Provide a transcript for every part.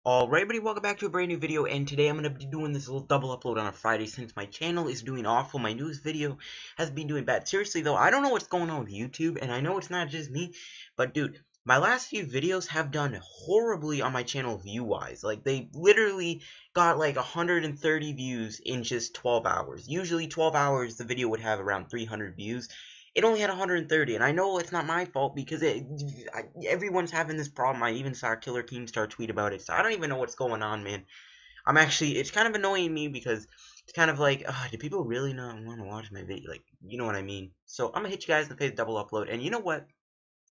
Alright, everybody, welcome back to a brand new video, and today I'm going to be doing this little double upload on a Friday since my channel is doing awful. My newest video has been doing bad. Seriously, though, I don't know what's going on with YouTube, and I know it's not just me, but dude, my last few videos have done horribly on my channel view-wise. Like, they literally got like 130 views in just 12 hours. Usually 12 hours, the video would have around 300 views. It only had 130, and I know it's not my fault because everyone's having this problem. I even saw Killer Keemstar tweet about it, so I don't even know what's going on, man. It's kind of annoying me because it's kind of like, do people really not want to watch my video? Like, you know what I mean? So I'm gonna hit you guys in the face with double upload, and you know what?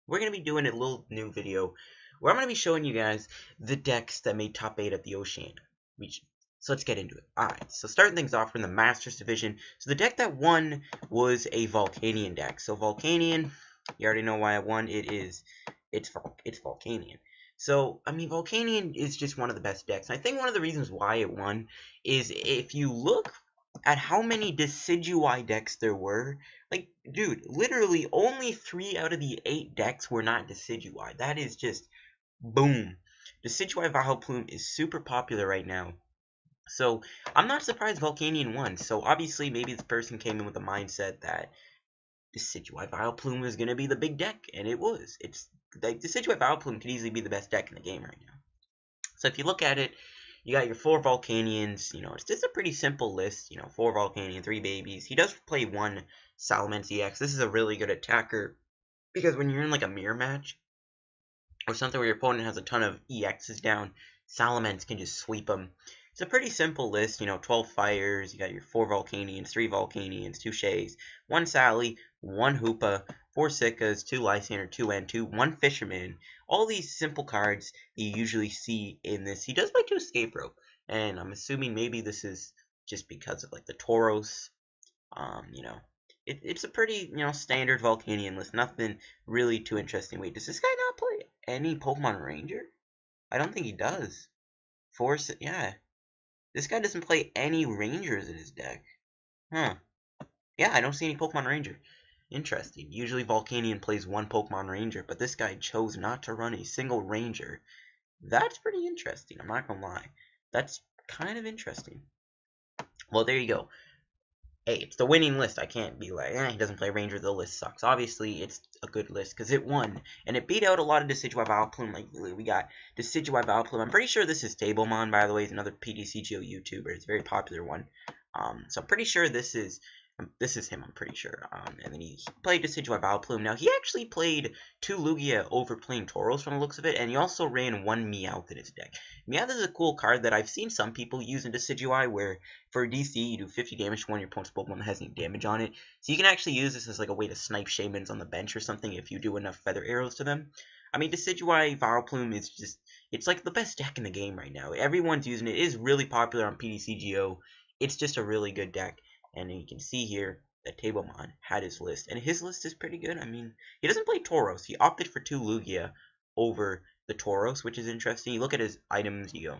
We're gonna be doing a little new video where I'm gonna be showing you guys the decks that made top 8 at the Oceania region. So let's get into it. Alright, so starting things off, we're in the Masters Division. So the deck that won was a Volcanion deck. So Volcanion, you already know why I won. It's Volcanion. So, I mean, Volcanion is just one of the best decks. And I think one of the reasons why it won is if you look at how many Decidueye decks there were, like, dude, literally only 3 out of the 8 decks were not Decidueye. That is just, boom. Decidueye Vileplume is super popular right now. So, I'm not surprised Volcanion won. So, obviously, maybe this person came in with the mindset that Decidueye Vileplume was going to be the big deck, and it was. It's like Decidueye Vileplume could easily be the best deck in the game right now. So, if you look at it, you got your 4 Volcanions. You know, it's just a pretty simple list. You know, 4 Volcanion, 3 babies. He does play 1 Salamence EX. This is a really good attacker because when you're in like a mirror match or something where your opponent has a ton of EXs down, Salamence can just sweep them. It's a pretty simple list, you know, 12 fires, you got your 4 Volcanions, 3 Volcanions, 2 Shays, 1 Sally, 1 Hoopa, 4 Sickas, 2 Lysander, 2 N2, 1 Fisherman. All these simple cards you usually see in this. He does play 2 Escape Rope, and I'm assuming maybe this is just because of like the Tauros. You know, it's a pretty, you know, standard Volcanion list. Nothing really too interesting. Wait, does this guy not play any Pokemon Ranger? I don't think he does. Force, yeah. This guy doesn't play any Rangers in his deck. Huh. Yeah, I don't see any Pokemon Ranger. Interesting. Usually Volcanion plays 1 Pokemon Ranger, but this guy chose not to run a single Ranger. That's pretty interesting, I'm not gonna lie. That's kind of interesting. Well, there you go. Hey, it's the winning list. I can't be like, he doesn't play Ranger, the list sucks. Obviously, it's a good list because it won. And it beat out a lot of Decidueye Vileplume. Like, we got Decidueye Vileplume. I'm pretty sure this is Tablemon, by the way. He's another PTCGO YouTuber. It's a very popular one. So I'm pretty sure this is him, I'm pretty sure. And then he played Decidueye Vileplume. Now, he actually played 2 Lugia over playing Tauros from the looks of it, and he also ran 1 Meowth in his deck. Meowth is a cool card that I've seen some people use in Decidueye, where for DC, you do 50 damage to one of your opponent's Pokemon that has any damage on it. So you can actually use this as like a way to snipe Shaymins on the bench or something if you do enough Feather Arrows to them. I mean, Decidueye Vileplume is just, it's like the best deck in the game right now. Everyone's using it. It is really popular on PTCGO. It's just a really good deck. And you can see here that Tablemon had his list. And his list is pretty good. I mean, he doesn't play Tauros. He opted for 2 Lugia over the Tauros, which is interesting. You look at his items, you go,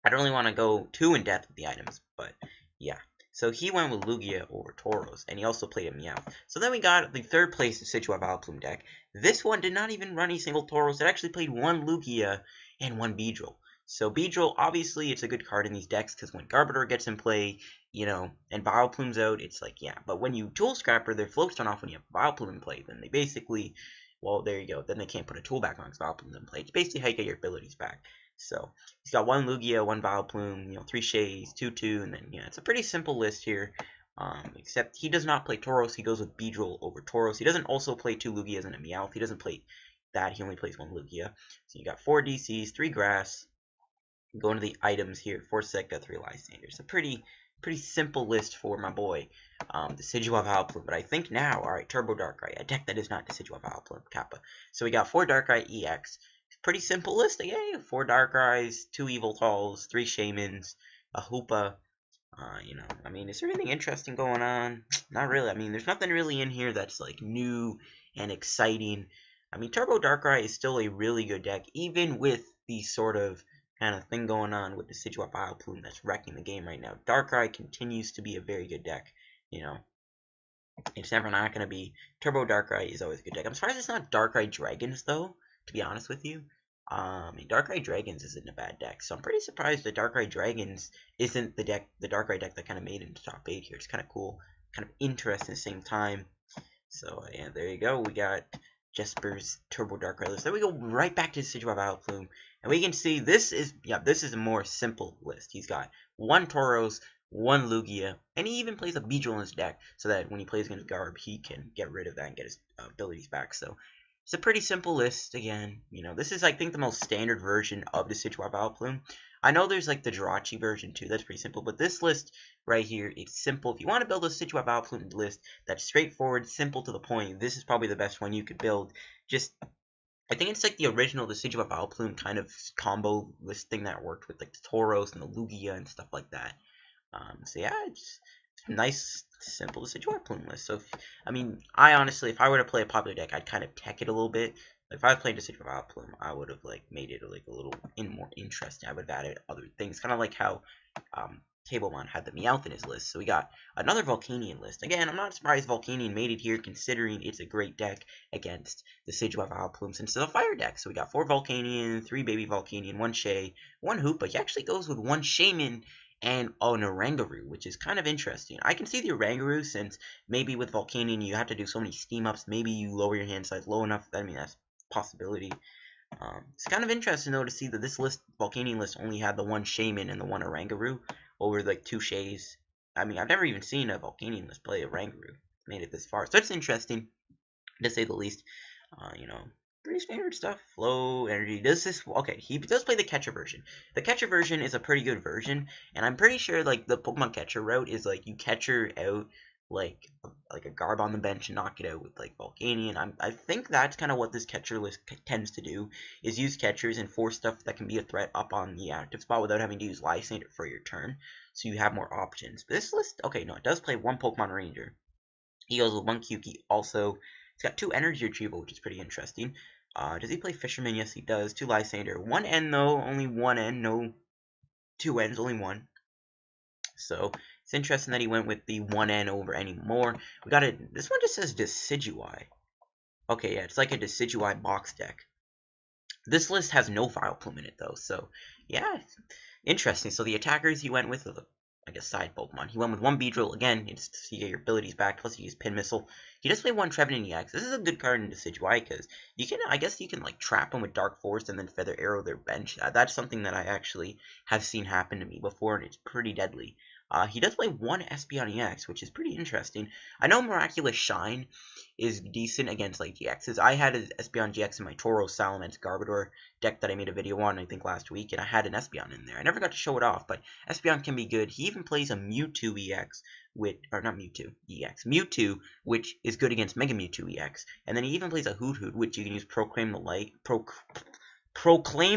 I don't really want to go too in depth with the items, but yeah. So he went with Lugia over Tauros, and he also played a Meowth. So then we got the 3rd place Decidueye Vileplume deck. This one did not even run a single Tauros. It actually played 1 Lugia and 1 Beedrill. So Beedrill, obviously, it's a good card in these decks, because when Garbodor gets in play, you know, and Vileplume's out, it's like, yeah. But when you Tool Scrapper, their floats turn off when you have Vileplume in play. Then they basically, well, there you go. Then they can't put a tool back on because Vileplume's in play. It's basically how you get your abilities back. So he's got 1 Lugia, 1 Vileplume, you know, 3 Shays, 2, and then, yeah, it's a pretty simple list here. Except he does not play Tauros. He goes with Beedrill over Tauros. He doesn't also play 2 Lugias and a Meowth. He doesn't play that. He only plays 1 Lugia. So you got 4 DCs, 3 Grass. Going to the items here, 4 Sicka, 3 Lysander. It's a pretty simple list for my boy, Decidueye Vileplume. But I think now, alright, Turbo Darkrai, a deck that is not Decidueye Vileplume, Kappa. So we got 4 Darkrai EX. Pretty simple list, yeah, 4 Darkrai's, 2 Eviltalls, 3 Shaymins, a Hoopa. You know, I mean, is there anything interesting going on? Not really. I mean, there's nothing really in here that's like new and exciting. I mean, Turbo Darkrai is still a really good deck, even with the sort of kind of thing going on with the Decidueye Vileplume that's wrecking the game right now. Darkrai continues to be a very good deck, you know. It's never not going to be. Turbo Darkrai is always a good deck. I'm surprised it's not Darkrai Dragons, though, to be honest with you. Darkrai Dragons isn't a bad deck, so I'm pretty surprised that Darkrai Dragons isn't the Darkrai deck that kind of made it into top 8 here. It's kind of cool, kind of interesting at the same time. So yeah, there you go. We got Jesper's Turbo Darkrai list. Then we go right back to Decidueye Vileplume, and we can see this is a more simple list. He's got one Tauros, one Lugia, and he even plays a Beedrill in his deck, so that when he plays against Garb, he can get rid of that and get his abilities back. So it's a pretty simple list. Again, this is I think the most standard version of the Decidueye Vileplume. I know there's like the Jirachi version too. That's pretty simple, but this list right here is simple. If you want to build a Decidueye Vileplume list that's straightforward, simple to the point, this is probably the best one you could build. I think it's like the original Decidueye Vileplume kind of combo list thing that worked with like the Tauros and the Lugia and stuff like that. So yeah, it's nice, simple Decidueye Plume list. So, I honestly, if I were to play a popular deck, I'd kind of tech it a little bit. Like, if I was playing Decidueye Vileplume, I would have like made it like a little more interesting. I would have added other things, kind of like how Tablemon had the Meowth in his list. So we got another Volcanion list. Again, I'm not surprised Volcanion made it here, considering it's a great deck against the Decidueye Vileplume since it's a fire deck. So we got 4 Volcanion, 3 Baby Volcanion, 1 Shay, 1 Hoopa. He actually goes with 1 Shaman and an Oranguru, which is kind of interesting. I can see the Oranguru since maybe with Volcanion you have to do so many steam ups. Maybe you lower your hand size low enough. That's a possibility. It's kind of interesting though to see that this Volcanion list, only had the 1 Shaman and the 1 Oranguru over like 2 Shays. I've never even seen a Volcanion list play Oranguru. Made it this far, so it's interesting to say the least. Pretty standard stuff. Flow, energy. He does play the catcher version. The catcher version is a pretty good version, and I'm pretty sure like the Pokemon catcher route is like you catcher out like a Garb on the bench and knock it out with like Volcanion. I think that's kind of what this catcher list tends to do, is use catchers and force stuff that can be a threat up on the active spot without having to use Lysander for your turn, so you have more options. But this list, okay, no, it does play 1 Pokemon Ranger. He goes with 1 Kyuki also. He's got 2 Energy Retrieval, which is pretty interesting. Does he play Fisherman? Yes, he does. 2 Lysander. 1 N, though. Only 1 N. No 2 N's, only 1. So, it's interesting that he went with the 1 N over any more. We got it. This one just says Decidueye. Okay, yeah, it's like a Decidueye box deck. This list has no Vileplume in it, though. So, yeah, interesting. So, the attackers he went with I guess side Pokemon. He went with 1 Beedrill, again, it's to get your abilities back, plus he used Pin Missile. He does play 1 Trevenant EX. This is a good card in Decidueye, because I guess you can like trap him with Dark Force and then Feather Arrow their bench. That's something that I actually have seen happen to me before, and it's pretty deadly. He does play 1 Espeon EX, which is pretty interesting. I know Miraculous Shine is decent against like GXs. I had an Espeon GX in my Tauros Salamence Garbodor deck that I made a video on, I think last week, and I had an Espeon in there. I never got to show it off, but Espeon can be good. He even plays a Mewtwo EX Mewtwo, which is good against Mega Mewtwo EX. And then he even plays a Hoot, which you can use Proclaim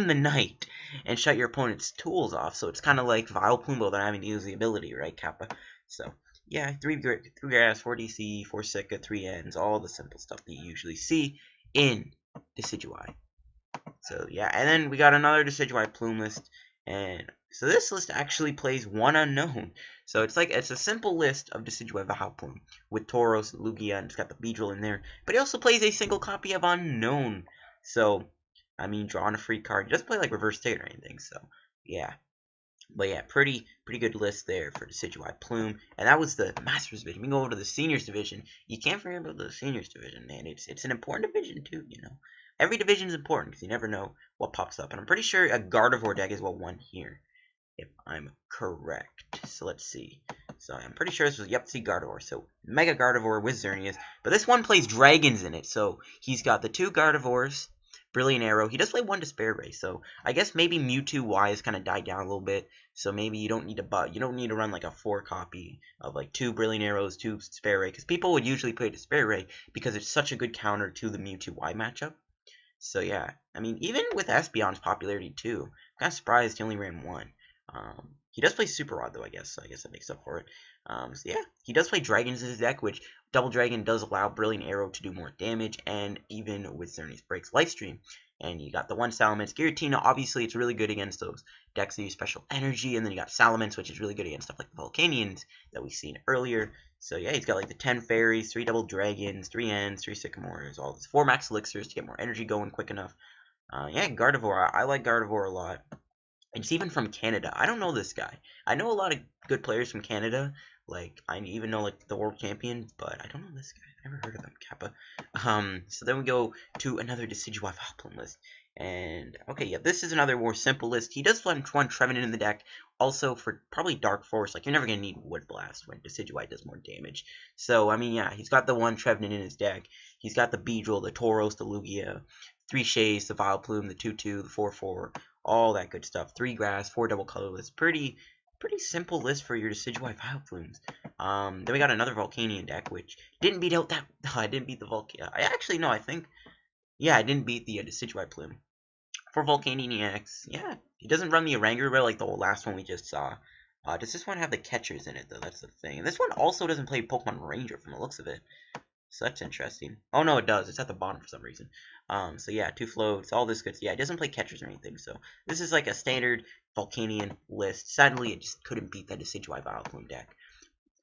the Night and shut your opponent's tools off. So it's kind of like Vileplume without having to use the ability, right, Kappa? So yeah, 3 grass, 4 DC, 4 Sika, 3 Ns, all the simple stuff that you usually see in Decidueye. So yeah, and then we got another Decidueye Plume list, and so this list actually plays 1 Unknown. So it's a simple list of Decidueye Vileplume with Tauros, Lugia, and it's got the Beedrill in there. But he also plays a single copy of Unknown. So drawing a free card. He doesn't play like Reverse State or anything. So yeah. But yeah, pretty good list there for Decidueye Plume. And that was the Masters division. We can go over to the Seniors division. You can't forget about the Seniors division, man. It's an important division too, Every division is important because you never know what pops up. And I'm pretty sure a Gardevoir deck is what won here, if I'm correct. So let's see. So I'm pretty sure this was see Gardevoir. So Mega Gardevoir with Xerneas. But this one plays dragons in it. So he's got the 2 Gardevoirs, Brilliant Arrow. He does play 1 Despair Ray. So I guess maybe Mewtwo Y has kind of died down a little bit. So maybe you don't need to run like a 4 copy of like 2 Brilliant Arrows, 2 Despair Ray, because people would usually play Despair Ray because it's such a good counter to the Mewtwo Y matchup. So yeah, even with Espeon's popularity too, I'm kind of surprised he only ran 1. He does play Super Rod though, I guess that makes up for it. So yeah, he does play Dragons in his deck, which Double Dragon does allow Brilliant Arrow to do more damage, and even with Xerneas breaks Lifestream. And you got the 1 Salamence. Giratina, obviously, it's really good against those decks that use Special Energy, and then you got Salamence, which is really good against stuff like the Volcanions that we've seen earlier. So yeah, he's got like the 10 Fairies, 3 Double Dragons, 3 Ns, 3 Sycamores, all this 4 Max Elixirs to get more energy going quick enough. Yeah, Gardevoir. I like Gardevoir a lot. It's even from Canada. I don't know this guy. I know a lot of good players from Canada. Like, I even know, like, the world champion, but I don't know this guy. I've never heard of him, Kappa. So then we go to another Decidueye Vileplume list. And, okay, yeah, this is another more simple list. He does want one Trevenant in the deck. Also, for probably Dark Force, like, you're never going to need Wood Blast when Decidueye does more damage. So, I mean, yeah, he's got the one Trevenant in his deck. He's got the Beedrill, the Tauros, the Lugia, 3 Shays, the Vileplume, the 2-2, the 4-4, all that good stuff. 3 grass, 4 double colorless. Pretty simple list for your Decidueye Vileplumes. Then we got another Volcanion deck, which didn't beat out that. I didn't beat the Volcanion. I actually no, I think yeah, I didn't beat the Decidueye Plume for Volcanion EX. Yeah, he doesn't run the Oranguru like the last one we just saw. Does this one have the catchers in it though? That's the thing. And this one also doesn't play Pokemon Ranger from the looks of it. So that's interesting. Oh no, it does. It's at the bottom for some reason. So yeah, 2 floats, all this good. Yeah, it doesn't play catchers or anything. So this is like a standard Volcanion list. Sadly, it just couldn't beat that Decidueye Vileplume deck.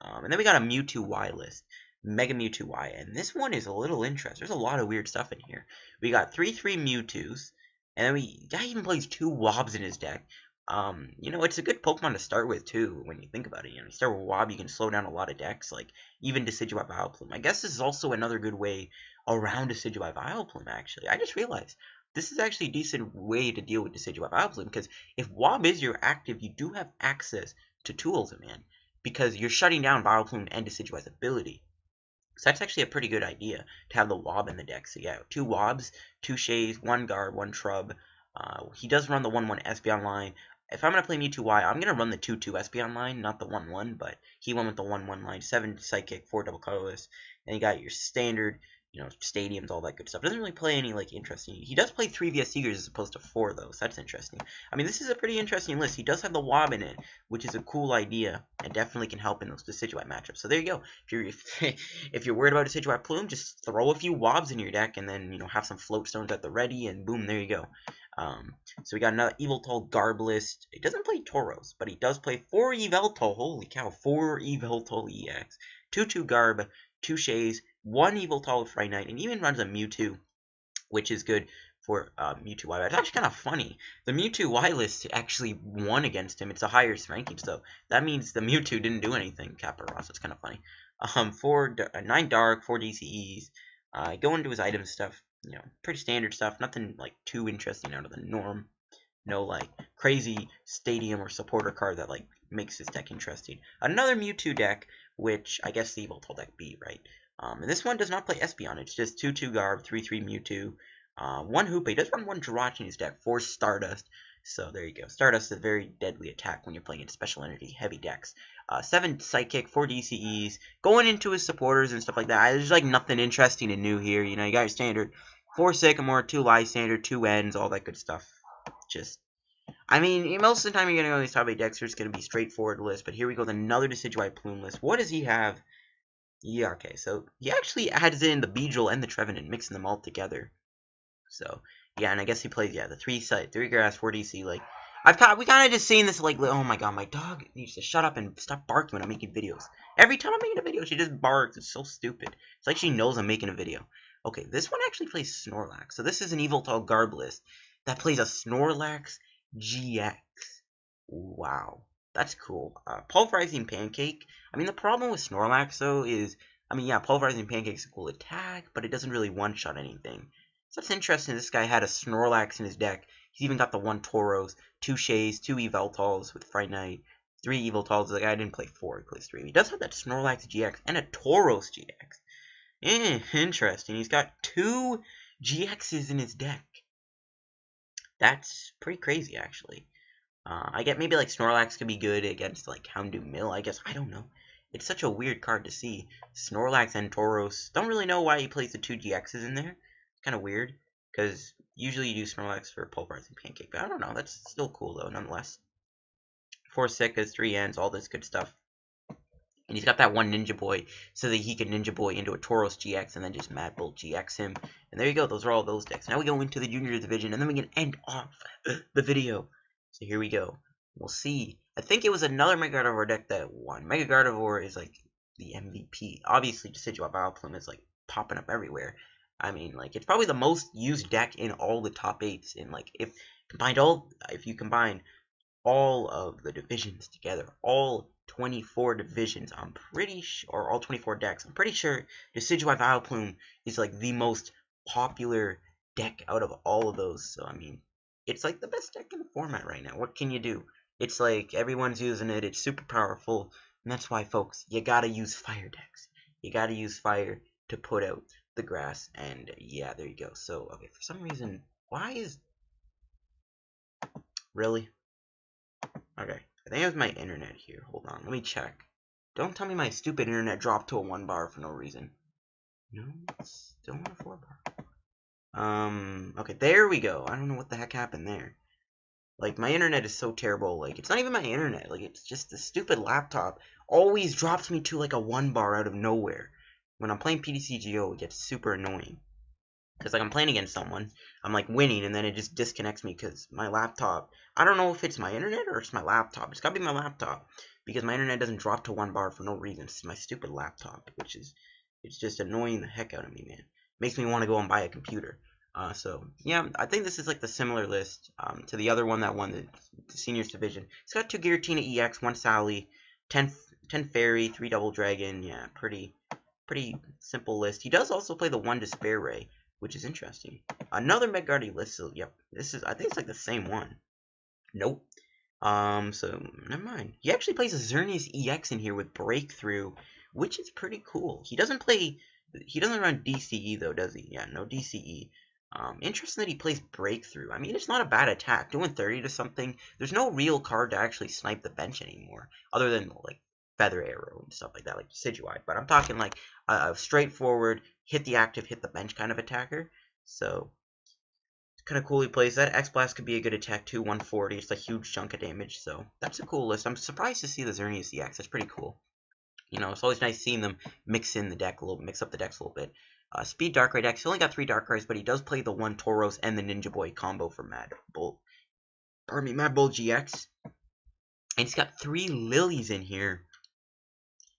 And then we got a Mewtwo Y list. Mega Mewtwo Y. And this one is a little interesting. There's a lot of weird stuff in here. We got 3/3 Mewtwo's. And then guy even plays 2 Wobs in his deck. You know, it's a good Pokemon to start with, too, when you think about it. You know, you start with Wob, you can slow down a lot of decks, like, even Decidueye Vileplume. I guess this is also another good way around Decidueye Vileplume, actually. I just realized this is actually a decent way to deal with Decidueye Vileplume, because if Wob is your active, you do have access to Tool Ultimate, because you're shutting down Vileplume and Decidueye's ability. So that's actually a pretty good idea to have the Wob in the deck. So yeah, 2 Wobs, 2 Shays, 1 Guard, 1 Shrub. He does run the 1/1 Espeon line. If I'm going to play Mewtwo-Y, I'm going to run the 2/2 Espeon line, not the 1/1, but he went with the 1/1 line. 7 Psychic, 4 double colorless. And you got your standard, you know, stadiums, all that good stuff. Doesn't really play any, like, interesting. He does play 3 VS Seekers as opposed to 4, though, so that's interesting. I mean, this is a pretty interesting list. He does have the Wob in it, which is a cool idea, and definitely can help in those Decidueye matchups. So there you go. If you're worried about Decidueye Plume, just throw a few Wobs in your deck, and then, you know, have some Float Stones at the ready, and boom, there you go. So we got another Yveltal Garb list. It doesn't play Tauros, but he does play 4 Yveltal. Holy cow, 4 Yveltal EX. 2/2 Garb, 2 Shays, 1 Yveltal with Fright Night, and even runs a Mewtwo, which is good for Mewtwo Y. It's actually kind of funny. The Mewtwo Y list actually won against him. It's the highest ranking, so that means the Mewtwo didn't do anything, Kappa Ross. It's kind of funny. 9 Dark, 4 DCEs. Go into his item stuff. You know, pretty standard stuff. Nothing like too interesting out of the norm. No like crazy stadium or supporter card that like makes this deck interesting. Another Mewtwo deck, which I guess the Yveltal deck beat, right? And this one does not play Espeon. It's just 2/2 Garb, 3/3 Mewtwo, 1 Hoopa. He does run 1 Jirachi in his deck, 4 Stardust. So there you go. Stardust is a very deadly attack when you're playing in special energy heavy decks. 7 Psychic, 4 DCEs, going into his supporters and stuff like that. There's like nothing interesting and new here. You know, you got your standard 4 Sycamore, 2 Lysander, 2 Ends, all that good stuff. Just, I mean, most of the time you're going to go in these top 8 decks, it's going to be straightforward list. But here we go, another Decidueye Plume list. What does he have? Yeah, okay, so he actually adds in the Beedrill and the Trevenant, mixing them all together. So, yeah, and I guess he plays, yeah, the 3 grass, 4 DC, like, we kind of just seen this, like, oh my god, my dog needs to shut up and stop barking when I'm making videos. Every time I'm making a video, she just barks. It's so stupid. It's like she knows I'm making a video. Okay, this one actually plays Snorlax. So this is an Yveltal Garb list that plays a Snorlax GX. Wow. That's cool. Pulverizing Pancake. I mean, the problem with Snorlax, though, is, I mean, yeah, Pulverizing Pancake's a cool attack, but it doesn't really one-shot anything. So it's interesting this guy had a Snorlax in his deck. He's even got the 1 Tauros, 2 Shays, 2 Yveltals with Fright Night, 3 Yveltals. The guy didn't play 4, he plays 3. He does have that Snorlax GX and a Tauros GX. Interesting. He's got 2 GXs in his deck. That's pretty crazy, actually. I get maybe like Snorlax could be good against like Houndoom Mill, I guess. I don't know. It's such a weird card to see. Snorlax and Tauros. Don't really know why he plays the 2 GXs in there. It's kind of weird. Because usually you do Snorlax for Pulverizing Pancake. But I don't know. That's still cool though, nonetheless. 4 Sikas, 3 Ends, all this good stuff. And he's got that 1 Ninja Boy so that he can Ninja Boy into a Tauros GX and then just Mad Bull GX him. And there you go. Those are all those decks. Now we go into the Junior Division and then we can end off the video. So here we go. We'll see. I think it was another Mega Gardevoir deck that won. Mega Gardevoir is like the MVP. Obviously, Decidueye Vileplume is like popping up everywhere. I mean, like, it's probably the most used deck in all the top 8s. And, like, if you combine all of the divisions together, all 24 divisions, I'm pretty sure, or all 24 decks, I'm pretty sure Decidueye Vileplume is, like, the most popular deck out of all of those. So, I mean, it's, like, the best deck in the format right now. What can you do? It's, like, everyone's using it. It's super powerful. And that's why, folks, you gotta use fire decks. You gotta use fire to put out the grass. And, yeah, there you go. So, okay, for some reason, why is... Really? Okay, I think it was my internet here. Hold on, let me check. Don't tell me my stupid internet dropped to a 1 bar for no reason. No, it's still on a 4 bar. Okay, there we go. I don't know what the heck happened there. Like, my internet is so terrible. Like, it's not even my internet. Like, it's just the stupid laptop always drops me to, like, a 1 bar out of nowhere. When I'm playing PTCGO, it gets super annoying. Because, like, I'm playing against someone, I'm, like, winning, and then it just disconnects me because my laptop, I don't know if it's my internet or it's my laptop. It's gotta be my laptop, because my internet doesn't drop to 1 bar for no reason. It's my stupid laptop, which is, it's just annoying the heck out of me, man. Makes me want to go and buy a computer. So, yeah, I think this is, like, the similar list to the other one that won the Seniors Division. It's got 2 Giratina EX, 1 Sally, 10 Fairy, 3 Double Dragon. Yeah, pretty simple list. He does also play the 1 Despair Ray, which is interesting. Another Meggardy list. So, yep, this is, I think it's like the same one. Nope. So never mind. He actually plays a Xerneas EX in here with Breakthrough, which is pretty cool. He doesn't run DCE though, does he? Yeah, no DCE. Interesting that he plays Breakthrough. I mean, it's not a bad attack. Doing 30 to something. There's no real card to actually snipe the bench anymore, other than like Feather Arrow and stuff like that, like Decidueye. But I'm talking like a straightforward, hit the active, hit the bench kind of attacker. So, it's kind of cool he plays that. X-Blast could be a good attack too, 140. It's a huge chunk of damage, so that's a cool list. I'm surprised to see the Xerneas EX. That's pretty cool. You know, it's always nice seeing them mix up the decks a little bit. Speed Darkrai decks. He only got 3 Darkrai's, but he does play the 1 Tauros and the Ninja Boy combo for Mad Bull GX. And he's got 3 Lilies in here.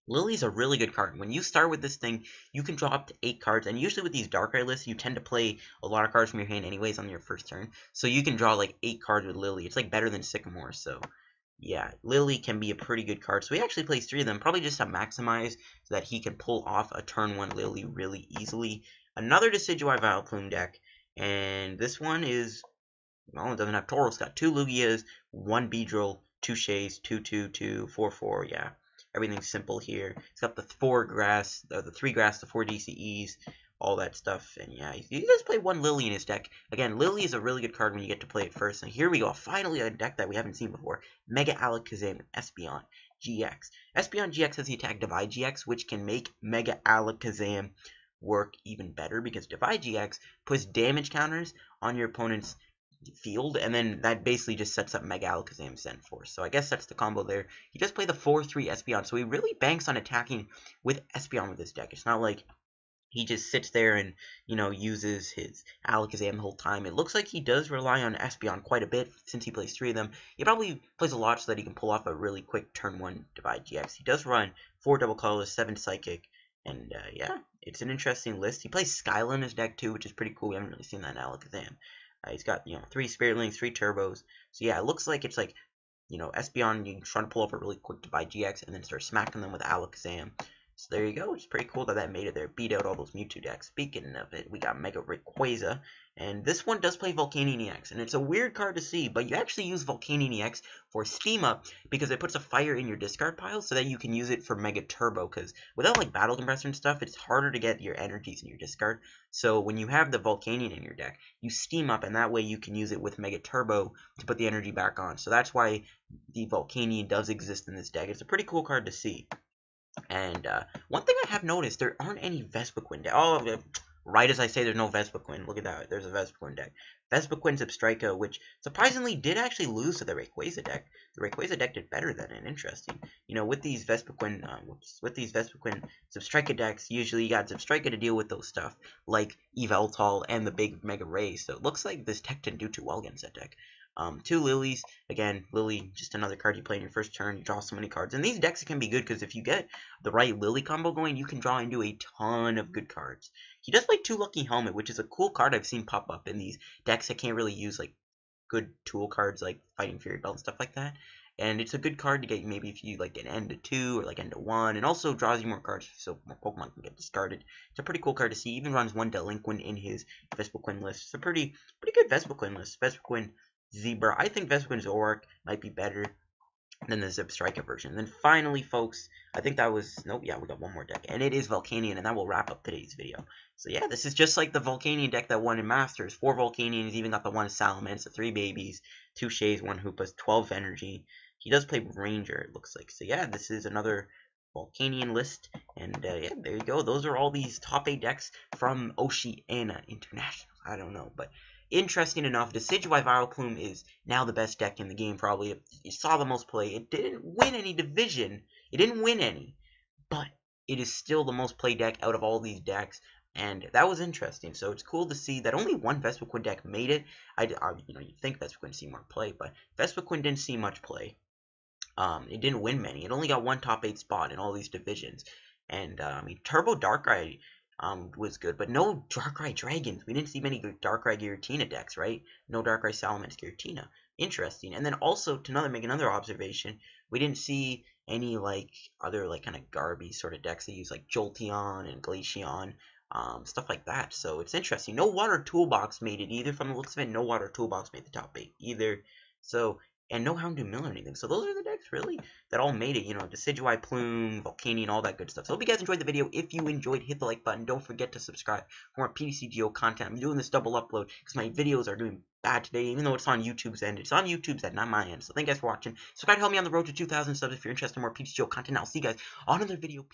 Lily's a really good card. When you start with this thing, you can draw up to 8 cards, and usually with these Darkrai lists, you tend to play a lot of cards from your hand anyways on your first turn, so you can draw like 8 cards with Lily. It's like better than Sycamore, so yeah, Lily can be a pretty good card. So he actually plays 3 of them, probably just to maximize so that he can pull off a turn 1 Lily really easily. Another Decidueye Vileplume deck, and this one is, well, it doesn't have Tauros. It's got 2 Lugias, 1 Beedrill, 2 Shays, 2/2/2, 4/4, yeah. Everything's simple here. It's got the 4 grass, the 3 grass, the 4 DCEs, all that stuff. And yeah, he does play 1 Lily in his deck. Again, Lily is a really good card when you get to play it first. And here we go. Finally, a deck that we haven't seen before. Mega Alakazam with Espeon GX. Espeon GX has the attack Divide GX, which can make Mega Alakazam work even better because Divide GX puts damage counters on your opponent's field, and then that basically just sets up Mega Alakazam Zen Force. So I guess that's the combo there. He does play the 4/3 Espeon, so he really banks on attacking with Espeon with his deck. It's not like he just sits there and, you know, uses his Alakazam the whole time. It looks like he does rely on Espeon quite a bit since he plays 3 of them. He probably plays a lot so that he can pull off a really quick turn 1 Divide GX. He does run 4 Double Colorless, 7 Psychic, and yeah, it's an interesting list. He plays Skyla in his deck too, which is pretty cool. We haven't really seen that in Alakazam. He's got, you know, 3 Spirit Links, 3 Turbos. So yeah, it looks like it's like, you know, Espeon, you can try to pull off a really quick Divide GX and then start smacking them with Alakazam. So there you go. It's pretty cool that made it there. Beat out all those Mewtwo decks. Speaking of it, we got Mega Rayquaza. And this one does play Volcanion EX. And it's a weird card to see, but you actually use Volcanion EX for Steam Up because it puts a fire in your discard pile so that you can use it for Mega Turbo. Because without like Battle Compressor and stuff, it's harder to get your energies in your discard. So when you have the Volcanion in your deck, you Steam Up, and that way you can use it with Mega Turbo to put the energy back on. So that's why the Volcanion does exist in this deck. It's a pretty cool card to see. And one thing I have noticed, there aren't any Vespiquen decks. Oh, right as I say there's no Vespiquen. Look at that. There's a Vespiquen deck. Vespiquen Zebstrika, which surprisingly did actually lose to the Rayquaza deck. The Rayquaza deck did better than it. Interesting. You know, with these Vespiquen, Zebstrika decks, usually you got Zebstrika to deal with those stuff, like Yveltal and the big Mega Ray. So it looks like this deck didn't do too well against that deck. Two Lilies. Again, Lily, just another card you play in your first turn. You draw so many cards. And these decks can be good because if you get the right Lily combo going, you can draw into a ton of good cards. He does play 2 Lucky Helmet, which is a cool card I've seen pop up in these decks that can't really use like good tool cards like Fighting Fury Belt and stuff like that. And it's a good card to get maybe if you like an end to 2 or like end to 1, and also draws you more cards so more Pokemon can get discarded. It's a pretty cool card to see. He even runs 1 Delinquent in his Vespiquen list. It's a pretty good Vespiquen list. Vespiquen Zebra. I think Vespiquen Zoroark might be better than the Zip Striker version. And then finally, folks, I think that was, nope, yeah, we got one more deck, and it is Volcanion, and that will wrap up today's video. So yeah, this is just like the Volcanion deck that won in Masters. 4 Volcanions, even got the 1 Salamence, 3 Babies, 2 Shays, 1 Hoopas, 12 Energy. He does play Ranger, it looks like. So yeah, this is another Volcanion list, and yeah, there you go. Those are all these top 8 decks from Oceania International. I don't know, but interesting enough, Decidueye Vileplume is now the best deck in the game, probably. It saw the most play. It didn't win any division. It didn't win any, but it is still the most played deck out of all these decks, and that was interesting. So it's cool to see that only one Vespiquen deck made it. You'd think Vespiquen would see more play, but Vespiquen didn't see much play. It didn't win many. It only got 1 top 8 spot in all these divisions. And, I mean, Turbo Darkrai was good, but no Darkrai Dragons. We didn't see many good Darkrai Giratina decks, right? No Darkrai Salamence Giratina. Interesting. And then also, to make another observation, we didn't see any, like, other, like, kind of Garby sort of decks that use, like, Jolteon and Glaceon, stuff like that. So it's interesting. No Water Toolbox made it either. From the looks of it, no Water Toolbox made the top 8 either. So, and no Houndoom Mill or anything. So those are the decks, really, that all made it. You know, Decidueye Plume, Volcanion, all that good stuff. So I hope you guys enjoyed the video. If you enjoyed, hit the like button. Don't forget to subscribe for more PTCGO content. I'm doing this double upload because my videos are doing bad today, even though it's on YouTube's end. It's on YouTube's end, not my end. So thank you guys for watching. Subscribe to help me on the road to 2,000 subs if you're interested in more PTCGO content. I'll see you guys on another video.